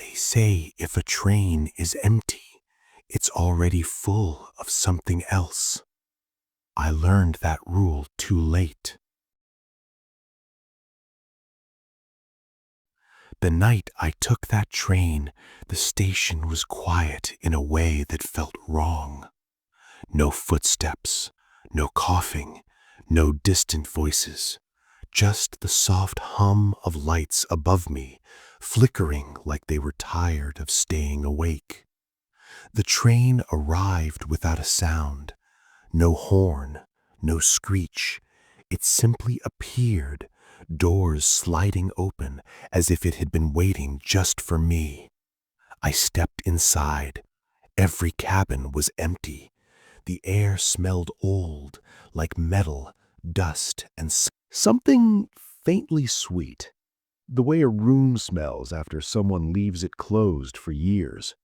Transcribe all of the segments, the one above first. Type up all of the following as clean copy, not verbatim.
They say if a train is empty, it's already full of something else. I learned that rule too late. The night I took that train, the station was quiet in a way that felt wrong. No footsteps, no coughing, no distant voices, just the soft hum of lights above me, flickering like they were tired of staying awake. The train arrived without a sound, no horn, no screech. It simply appeared, doors sliding open as if it had been waiting just for me. I stepped inside. Every cabin was empty. The air smelled old, like metal, dust, and something faintly sweet. The way a room smells after someone leaves it closed for years.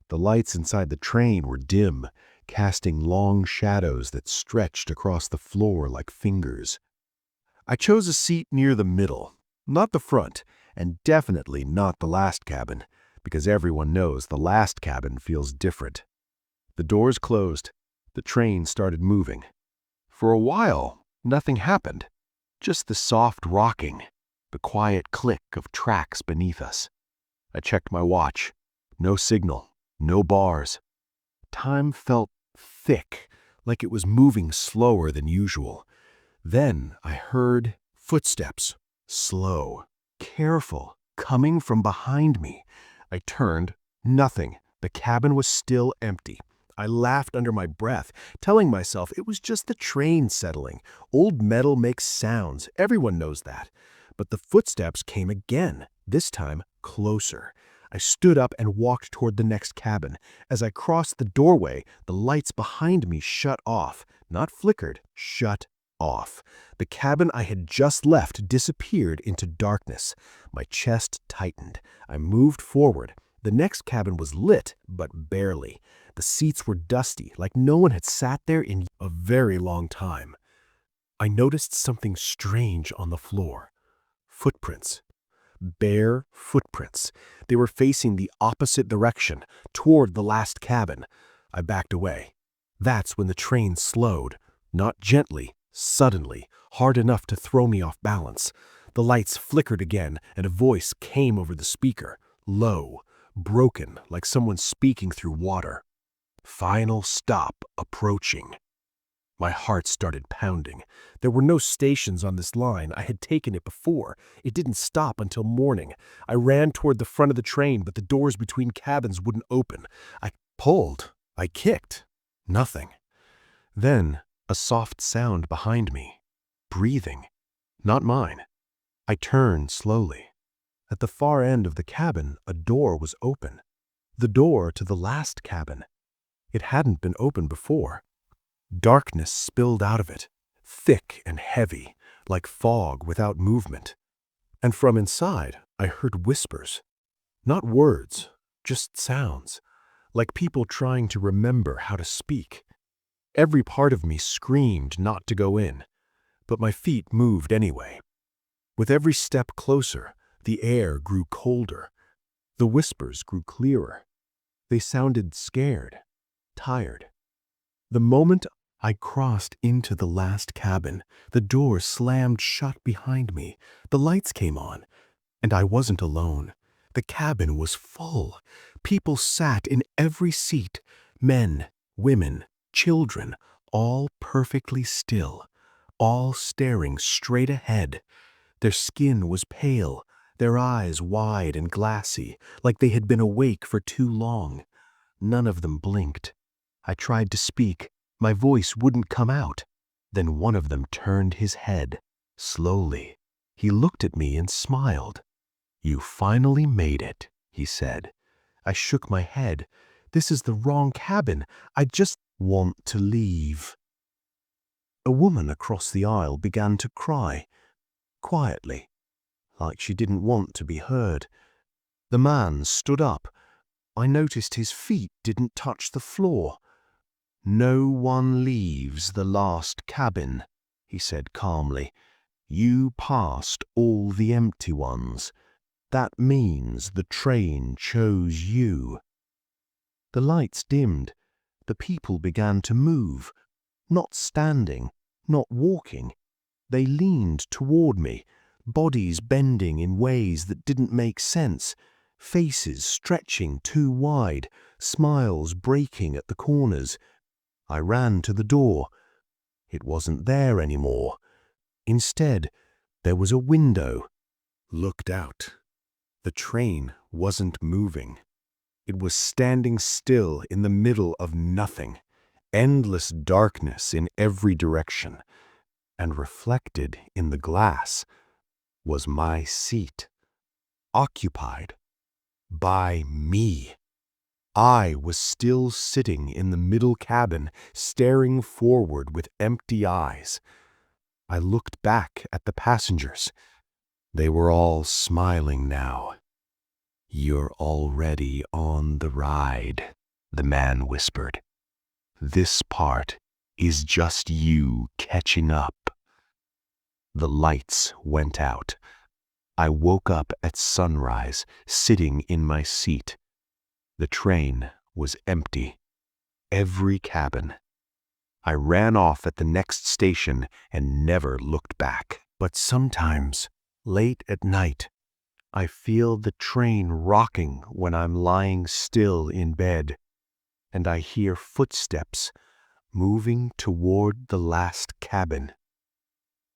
The lights inside the train were dim, casting long shadows that stretched across the floor like fingers. I chose a seat near the middle, not the front, and definitely not the last cabin, because everyone knows the last cabin feels different. The doors closed. The train started moving. For a while, nothing happened. Just the soft rocking, the quiet click of tracks beneath us. I checked my watch. No signal, no bars. Time felt thick, like it was moving slower than usual. Then I heard footsteps, slow, careful, coming from behind me. I turned, nothing. The cabin was still empty. I laughed under my breath, telling myself it was just the train settling. Old metal makes sounds, everyone knows that. But the footsteps came again, this time closer. I stood up and walked toward the next cabin. As I crossed the doorway, the lights behind me shut off. Not flickered, shut off. The cabin I had just left disappeared into darkness. My chest tightened. I moved forward. The next cabin was lit, but barely. The seats were dusty, like no one had sat there in a very long time. I noticed something strange on the floor. Footprints. Bare footprints. They were facing the opposite direction, toward the last cabin. I backed away. That's when the train slowed. Not gently, suddenly, hard enough to throw me off balance. The lights flickered again, and a voice came over the speaker, low, broken, like someone speaking through water. Final stop approaching. My heart started pounding. There were no stations on this line. I had taken it before. It didn't stop until morning. I ran toward the front of the train, but the doors between cabins wouldn't open. I pulled. I kicked. Nothing. Then, a soft sound behind me. Breathing. Not mine. I turned slowly. At the far end of the cabin, a door was open. The door to the last cabin. It hadn't been open before. Darkness spilled out of it, thick and heavy, like fog without movement. And from inside, I heard whispers. Not words, just sounds, like people trying to remember how to speak. Every part of me screamed not to go in, but my feet moved anyway. With every step closer, the air grew colder. The whispers grew clearer. They sounded scared, tired. The moment I crossed into the last cabin, the door slammed shut behind me. The lights came on, and I wasn't alone. The cabin was full. People sat in every seat, men, women, children, all perfectly still, all staring straight ahead. Their skin was pale, their eyes wide and glassy, like they had been awake for too long. None of them blinked. I tried to speak. My voice wouldn't come out. Then one of them turned his head, slowly. He looked at me and smiled. "You finally made it," he said. I shook my head. "This is the wrong cabin. I just want to leave." A woman across the aisle began to cry, quietly, like she didn't want to be heard. The man stood up. I noticed his feet didn't touch the floor. "No one leaves the last cabin," he said calmly. "You passed all the empty ones. That means the train chose you. The lights dimmed. The people began to move. Not standing, not walking. They leaned toward me, bodies bending in ways that didn't make sense, faces stretching too wide, smiles breaking at the corners. I ran to the door. It wasn't there anymore. Instead, there was a window. Looked out. The train wasn't moving. It was standing still in the middle of nothing, endless darkness in every direction, and reflected in the glass was my seat, occupied by me. I was still sitting in the middle cabin, staring forward with empty eyes. I looked back at the passengers. They were all smiling now. "You're already on the ride," the man whispered. "This part is just you catching up." The lights went out. I woke up at sunrise, sitting in my seat. The train was empty. Every cabin. I ran off at the next station and never looked back. But sometimes, late at night, I feel the train rocking when I'm lying still in bed, and I hear footsteps moving toward the last cabin.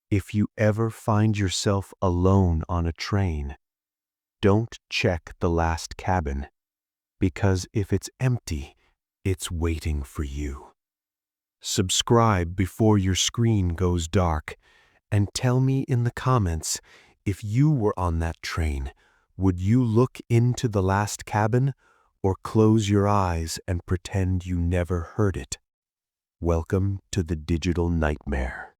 If you ever find yourself alone on a train, don't check the last cabin, because if it's empty, it's waiting for you. Subscribe before your screen goes dark, and tell me in the comments, if you were on that train, would you look into the last cabin or close your eyes and pretend you never heard it? Welcome to the digital nightmare.